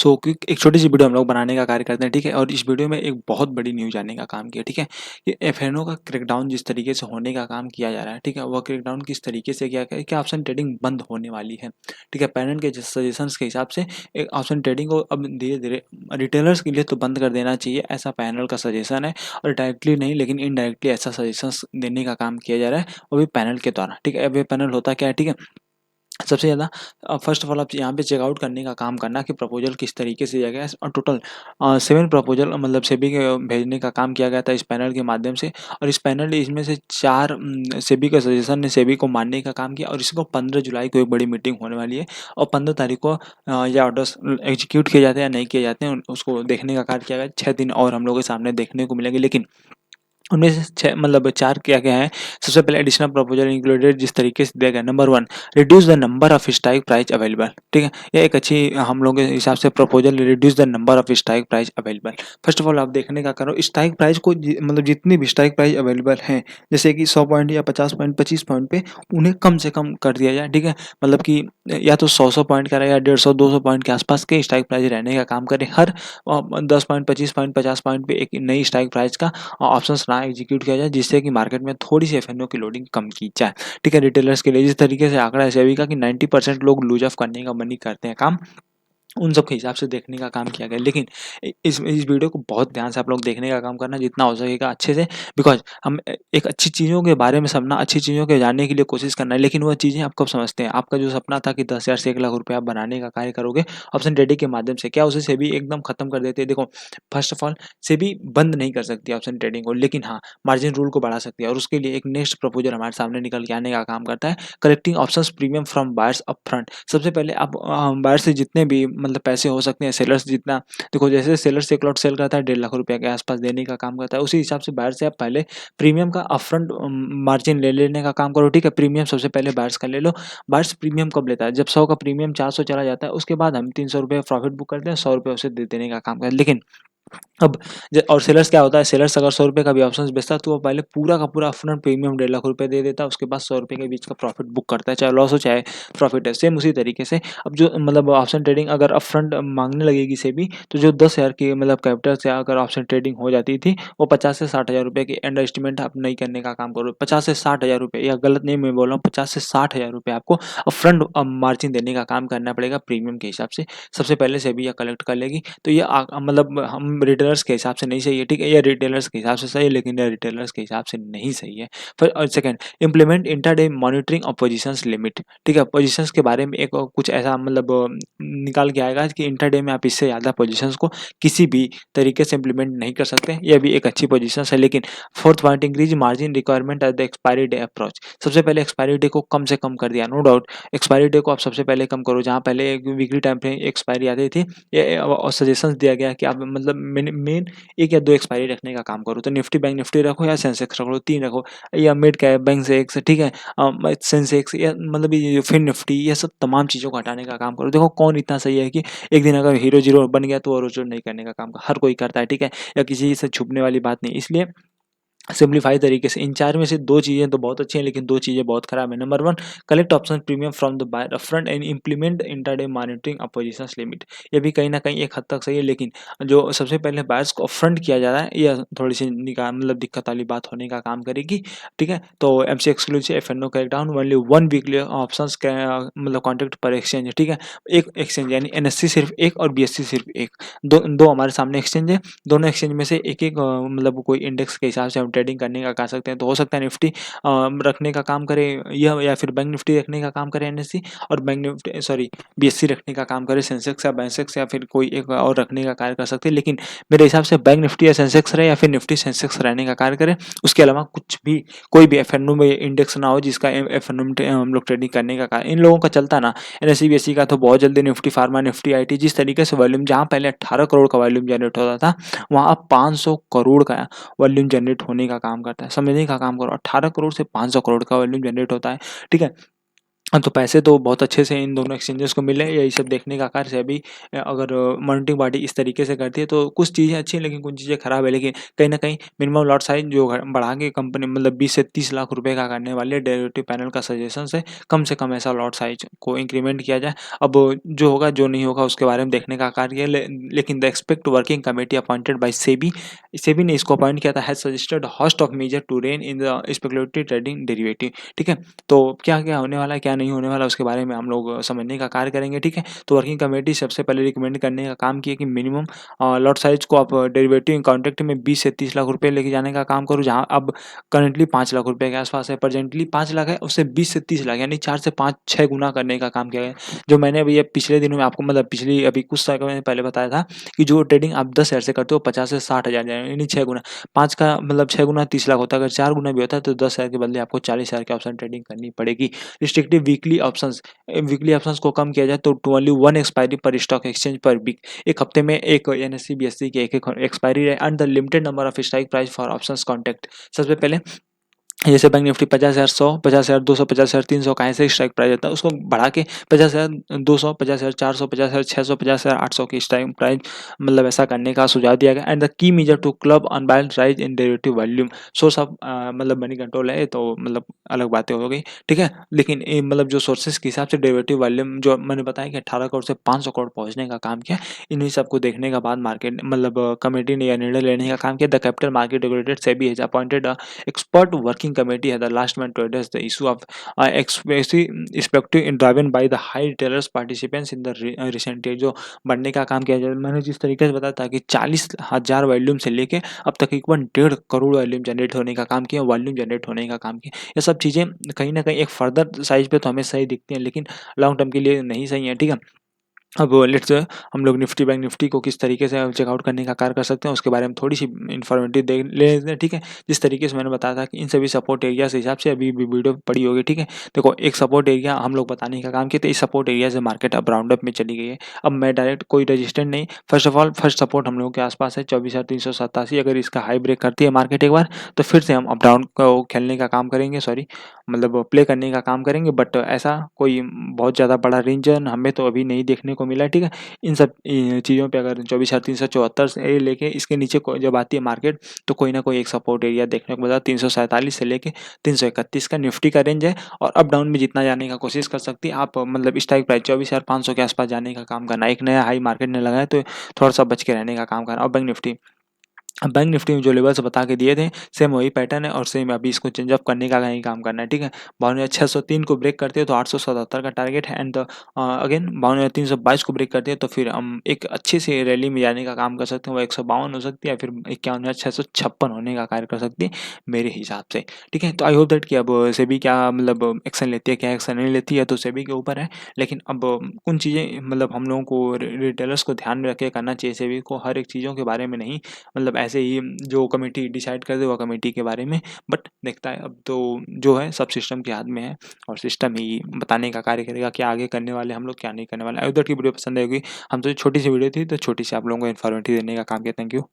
So quick एक छोटी सी video हम लोग बनाने का कार्य करते हैं, ठीक है। और इस वीडियो में एक बहुत बड़ी न्यूज़ आने का काम किया, ठीक है। ये एफएनओ का क्रैकडाउन जिस तरीके से होने का काम किया जा रहा है, ठीक है, वह क्रैकडाउन किस तरीके से किया गया है कि ऑप्शन ट्रेडिंग बंद होने वाली है, ठीक है। पैनल के सजेशंस के हिसाब से एक ऑप्शन ट्रेडिंग को अब धीरे धीरे रिटेलर्स के लिए तो बंद कर देना चाहिए, ऐसा पैनल का सजेशन है। और डायरेक्टली नहीं लेकिन इनडायरेक्टली ऐसा सजेशंस देने का काम किया जा रहा है, वो भी पैनल के द्वारा, ठीक है। अब ये पैनल होता क्या है, ठीक है। सबसे ज़्यादा फर्स्ट ऑफ ऑल आप यहाँ पे चेकआउट करने का काम करना कि प्रपोजल किस तरीके से दिया गया है। और टोटल 7 प्रपोजल मतलब सेबी के भेजने का काम किया गया था इस पैनल के माध्यम से। और इस पैनल ने इसमें से 4 सेबी के सजेशन ने सेबी को मानने का काम किया। और इसको 15 जुलाई को एक बड़ी मीटिंग होने वाली है और 15 तारीख को ये ऑर्डर्स एग्जीक्यूट किए जाते हैं या नहीं किए जाते हैं, उसको देखने का कार्य किया गया। 6 दिन और हम लोग के सामने देखने को मिलेंगे, लेकिन उनमें से 6 मतलब 4 क्या-क्या हैं। सबसे पहले एडिशनल प्रपोजल इंक्लूडेड जिस तरीके से दिया गया, number 1 reduce the number of strike price available, ठीक है। ये एक अच्छी हम लोगों के हिसाब से proposal, reduce the number of strike price available. First of all आप देखने का करो स्ट्राइक प्राइस को मतलब जितनी भी स्ट्राइक प्राइस अवेलेबल हैं, जैसे कि 100 पॉइंट या 50 पॉइंट 25 पॉइंट पे उन्हें कम से कम कर दिया जाए, ठीक है। मतलब कि या तो 100 पॉइंट का रहे या 150 200 पॉइंट के आसपास के स्ट्राइक प्राइस रहने का काम करें। हर 10 पॉइंट 25 पॉइंट 50 पॉइंट पे एक नई स्ट्राइक प्राइस का ऑप्शंस ना एग्जीक्यूट किया जाए, जिससे कि मार्केट में थोड़ी-सी एफएनओ की लोडिंग कम की जाए, ठीक है। रिटेलर्स के लिए जिस तरीके से आंकड़ा है सेबी का कि 90% लोग लूज ऑफ करने का मन ही करते हैं काम, उन सब के हिसाब से देखने का काम किया गया। लेकिन इस वीडियो को बहुत ध्यान से आप लोग देखने का काम करना जितना हो सकेगा अच्छे से, बिकॉज़ हम एक अच्छी चीज़ों के बारे में समझना, अच्छी चीज़ों के जानने के लिए कोशिश करना है। लेकिन वह चीज़ें आप कब समझते हैं? आपका जो सपना था कि 10,000 से 1 लाख रुपए आप बनाने का कार्य करोगे ऑप्शन ट्रेडिंग के माध्यम से, क्या उसे सेबी एकदम खत्म कर देते हैं? देखो, फर्स्ट ऑफ ऑल सेबी बंद नहीं कर सकती ऑप्शन ट्रेडिंग को, लेकिन हाँ, मार्जिन रूल को बढ़ा सकती है। और उसके लिए एक नेक्स्ट प्रपोजल हमारे सामने निकल के आने का काम करता है, collecting options premium from buyers upfront. सबसे पहले आप बायर से जितने भी मतलब पैसे हो सकते हैं, सेलर्स जितना, देखो जैसे सेलर्स एक लॉट सेल करता है 1.5 लाख रुपए के आसपास देने का काम करता है, उसी हिसाब से बायर से आप पहले प्रीमियम का अपफ्रंट मार्जिन ले लेने का काम करो, ठीक है। प्रीमियम सबसे पहले बायर्स का ले लो। बायर्स प्रीमियम कब लेता है? जब 100 का प्रीमियम 400 चला जाता है, उसके बाद हम 300 रुपये प्रॉफिट बुक करते हैं, 100 रुपये उसे दे देने का काम करते हैं। लेकिन अब और सेलर्स क्या होता है, सेलर्स अगर 100 रुपए का भी ऑप्शंस बेचता है तो वो पहले पूरा का पूरा अपफ्रंट प्रीमियम 1.5 लाख रुपए दे देता है, उसके बाद 100 रुपए के बीच का प्रॉफिट बुक करता है, चाहे लॉस हो चाहे प्रॉफिट है। सेम उसी तरीके से अब जो मतलब ऑप्शन ट्रेडिंग अगर अपफ्रंट मांगने लगेगी सेबी, तो जो 10,000 की मतलब कैपिटल से अगर ऑप्शन ट्रेडिंग हो जाती थी, वो 50 से 60,000 रुपए की अंडर एस्टिमेट आप नहीं करने का काम करो। 50 से 60,000 रुपए, या गलत नहीं मैं बोल रहा हूँ, 50 से 60,000 रुपए आपको अपफ्रंट मार्जिन देने का काम करना पड़ेगा प्रीमियम के हिसाब से। सबसे पहले सेबी यह कलेक्ट कर लेगी, तो ये मतलब हम रिटेलर्स के हिसाब से नहीं सही है, ठीक है। ये रिटेलर्स के हिसाब से सही है, लेकिन ये रिटेलर्स के हिसाब से नहीं सही है। फिर और second, implement intraday monitoring of positions limit, ठीक है। पोजीशंस के बारे में एक कुछ ऐसा मतलब निकाल के आएगा कि इंट्राडे में आप इससे ज़्यादा पोजीशंस को किसी भी तरीके से इम्प्लीमेंट नहीं कर सकते। यह भी एक अच्छी पोजीशन है। लेकिन fourth point, increase margin requirement at the expiry day approach. सबसे पहले एक्सपायरी डे को कम से कम कर दिया, नो डाउट। एक्सपायरी डे को आप सबसे पहले कम करो, जहाँ पहले एक वीकली टाइम फ्रेम एक्सपायरी आती थी, ये सजेशंस दिया गया कि आप मतलब मेन 1 या 2 एक्सपायरी रखने का काम करो। तो निफ्टी बैंक निफ्टी रखो या सेंसेक्स रख लो, 3 रखो, या मिड कैप बैंक सेक्स, ठीक है। सेंसेक्स या मतलब ये फिर निफ्टी, ये सब तमाम चीज़ों को हटाने का काम करो। देखो कौन इतना सही है कि एक दिन अगर हीरो जीरो बन गया तो वो रोज नहीं करने का काम, हर कोई करता है, ठीक है। या किसी से छुपने वाली बात नहीं। इसलिए सिंप्लीफाई तरीके से इन 4 में से 2 चीज़ें तो बहुत अच्छी हैं, लेकिन 2 चीज़ें बहुत खराब है। Number 1, collect option premium from the buyer upfront and implement intraday monitoring of positions limit. ये भी कहीं न कहीं एक हद तक सही है, लेकिन जो सबसे पहले बायर्स को अपफ्रंट किया जा रहा है, यह थोड़ी-सी मतलब दिक्कत वाली बात होने का काम करेगी, ठीक है। तो MC exclusive FNO crackdown only 1 weekly options मतलब कॉन्ट्रैक्ट पर एक्सचेंज, ठीक है। एक एक्सचेंज यानी एनएससी सिर्फ 1 और बीएससी सिर्फ 1, दो हमारे सामने एक्सचेंज है। दोनों एक्सचेंज में से एक-एक मतलब कोई इंडेक्स के हिसाब से हम ट्रेडिंग करने का कर सकते हैं। तो हो सकता है निफ्टी रखने का काम करे यह, या फिर बैंक निफ्टी रखने का काम करे एनएससी, और बैंक निफ्टी सॉरी बीएससी रखने का काम करे सेंसेक्स या बैंसेक्स, या फिर कोई एक और रखने का कार्य कर सकते हैं। लेकिन मेरे हिसाब से बैंक निफ्टी या सेंसेक्स रहे, या फिर निफ्टी सेंसेक्स रहने का कार्य करे। उसके अलावा कुछ भी कोई भी एफएनओ में इंडेक्स ना हो जिसका एफएनओ में हम लोग ट्रेडिंग करने का कार्य इन लोगों का चलता ना। एनएससी बीएससी का तो बहुत जल्दी निफ्टी फार्मा निफ्टी आईटी जिस तरीके से वॉल्यूम, जहाँ पहले 18 करोड़ का वॉल्यूम जनरेट होता था, वहाँ अब 500 करोड़ का वॉल्यूम जनरेट होने का काम करता है। समझने का काम करो, 18 करोड़ से 500 करोड़ का वॉल्यूम जनरेट होता है, ठीक है। हाँ, तो पैसे तो बहुत अच्छे से इन दोनों एक्सचेंजेस को मिले, यही सब देखने का कार्य सेबी अगर मॉनिटरिंग बॉडी इस तरीके से करती है तो कुछ चीज़ें अच्छी हैं लेकिन कुछ चीज़ें खराब है। लेकिन कहीं न कहीं मिनिमम लॉट साइज़ जो बढ़ा के कंपनी मतलब 20 से 30 लाख रुपए का करने वाले डेरिवेटिव पैनल का सजेशन है, कम से कम ऐसा लॉट साइज़ को इंक्रीमेंट किया जाए। अब जो होगा, जो नहीं होगा उसके बारे में देखने का कार्य है। लेकिन the expert working committee appointed by SEBI, SEBI ने इसको अपॉइंट किया था, has suggested host of measures to rein in the speculative trading derivative. ठीक है? तो क्या-क्या होने वाला है, क्या नहीं होने वाला, उसके बारे में हम लोग समझने का कार्य करेंगे, ठीक है? तो वर्किंग कमेटी सबसे पहले रिकमेंड करने का काम किया कि मिनिमम लॉट साइज़ को आप डेरिवेटिव कॉन्ट्रैक्ट में 20 से 30 लाख रुपए लेके जाने का काम करो, जहाँ अब करंटली 5 लाख रुपए के आस-पास है, प्रेज़ेंटली 5 लाख है, उससे 20 से 30 लाख यानी 4 से 5-6 गुना करने का काम किया गया है। जो मैंने अभी ये पिछले दिनों में आपको मतलब पिछली अभी कुछ समय पहले बताया था कि जो ट्रेडिंग आप 10 हज़ार से करते हो 50 से 60,000 यानी 6 गुना। 5 का मतलब 6 गुना 30 लाख होता है, अगर 4 गुना भी होता है तो 10,000 के बदले आपको 40,000 की ऑप्शन ट्रेडिंग करनी पड़ेगी। रिस्ट्रिक्टिव वीकली ऑप्शंस को कम किया जाए तो टू ओनली 1 एक्सपायरी पर स्टॉक एक्सचेंज पर वीक। एक हफ्ते में एक एनएसई, बीएसई की एक-एक एक्सपायरी है and the limited number of strike price for options contract. सबसे पहले जैसे बैंक निफ्टी 50,000, 100, 50,200, 50,300 का ऐसे स्ट्राइक प्राइस होता है, उसको बढ़ा के 50,200, 50,400, 50,600, 50,800 की स्ट्राइक प्राइस मतलब ऐसा करने का सुझाव दिया गया। And the key measure to curb unbalanced rise in derivative volume source of मतलब मनी कंट्रोल है, तो मतलब अलग बातें हो गई, ठीक है। लेकिन मतलब जो सोर्सेज के हिसाब से डेरिवेटिव वॉल्यूम जो मैंने बताया कि 18 करोड़ से 500 करोड़ पहुंचने का काम किया, इन्हीं सबको देखने का बाद मार्केट मतलब कमेटी ने यह निर्णय लेने का काम किया। The capital market regulator SEBI has appointed expert working committee had the last month to address the issue of expected driven by the high retailers participants in the recent year। जो बढ़ने का काम किया जाए, मैंने जिस तरीके से बताया था कि 40,000 वॉल्यूम से लेके अब तकरीबन 1.5 करोड़ वॉल्यूम जनरेट होने का काम किया, वॉल्यूम जनरेट होने का काम किया। ये सब चीज़ें कहीं ना कहीं एक फर्दर साइज पे तो हमें सही दिखती हैं लेकिन लॉन्ग टर्म के लिए नहीं सही है, ठीक है। अब लेट्स हम लोग निफ्टी बैंक निफ्टी को किस तरीके से चेकआउट करने का कार्य कर सकते हैं उसके बारे में थोड़ी सी इन्फॉर्मेटिव देख ले लेते हैं, ठीक है। जिस तरीके से मैंने बताया था कि इन सभी सपोर्ट एरिया के हिसाब से अभी भी वीडियो पड़ी होगी, ठीक है। देखो, एक सपोर्ट एरिया हम लोग बताने का काम किया, तो इस सपोर्ट एरिया से मार्केट अब राउंड अप में चली गई है। अब मैं डायरेक्ट कोई रजिस्टेंट नहीं, first of all first support हम लोगों के आसपास है 24,387। अगर इसका हाई ब्रेक करती है मार्केट एक बार तो फिर से हम अप डाउन को खेलने का काम करेंगे, सॉरी मतलब प्ले करने का काम करेंगे, बट ऐसा कोई बहुत ज़्यादा बड़ा रेंज हमें तो अभी नहीं देखने को मिला है, ठीक है। इन सब चीज़ों पे अगर 24,374 से लेके इसके नीचे जब आती है मार्केट तो कोई ना कोई एक सपोर्ट एरिया देखने को मिला। 347 से लेके 331 का निफ्टी का रेंज है और अप डाउन में जितना जाने का कोशिश कर सकती है आप, मतलब स्ट्राइक प्राइस 24,500 के आसपास जाने का काम करना। एक नया हाई मार्केट ने लगाया तो थोड़ा सा बच के रहने का काम करना। और बैंक निफ्टी में जो लेवल्स बता के दिए थे सेम वही पैटर्न है और सेम अभी इसको चेंज अप करने का ही काम करना है, ठीक है। 52,603 को ब्रेक करते हैं तो 877 का टारगेट है एंड अगेन 52,322 को ब्रेक करते हैं तो फिर हम एक अच्छी सी रैली में जाने का काम कर सकते हैं। वो 152 हो सकती है या फिर 51,656 होने का कार्य कर सकती है मेरे हिसाब से, ठीक है। तो आई होप दैट कि अब सेबी क्या मतलब एक्शन लेती है, क्या एक्शन नहीं लेती है, तो सेबी के ऊपर है। लेकिन अब कुछ चीज़ें मतलब हम लोगों को रिटेलर्स को ध्यान में रख के करना चाहिए। सेबी को हर एक चीज़ों के बारे में नहीं, मतलब ऐसे ही जो कमेटी डिसाइड कर दे वो कमेटी के बारे में, बट देखता है अब तो जो है सब सिस्टम के हाथ में है और सिस्टम ही बताने का कार्य करेगा क्या आगे करने वाले हम लोग, क्या नहीं करने वाले। आई होप दैट की वीडियो पसंद आएगी। हमसे छोटी सी वीडियो थी तो छोटी सी आप लोगों को इन्फॉर्मेटिव देने का काम किया। Thank you.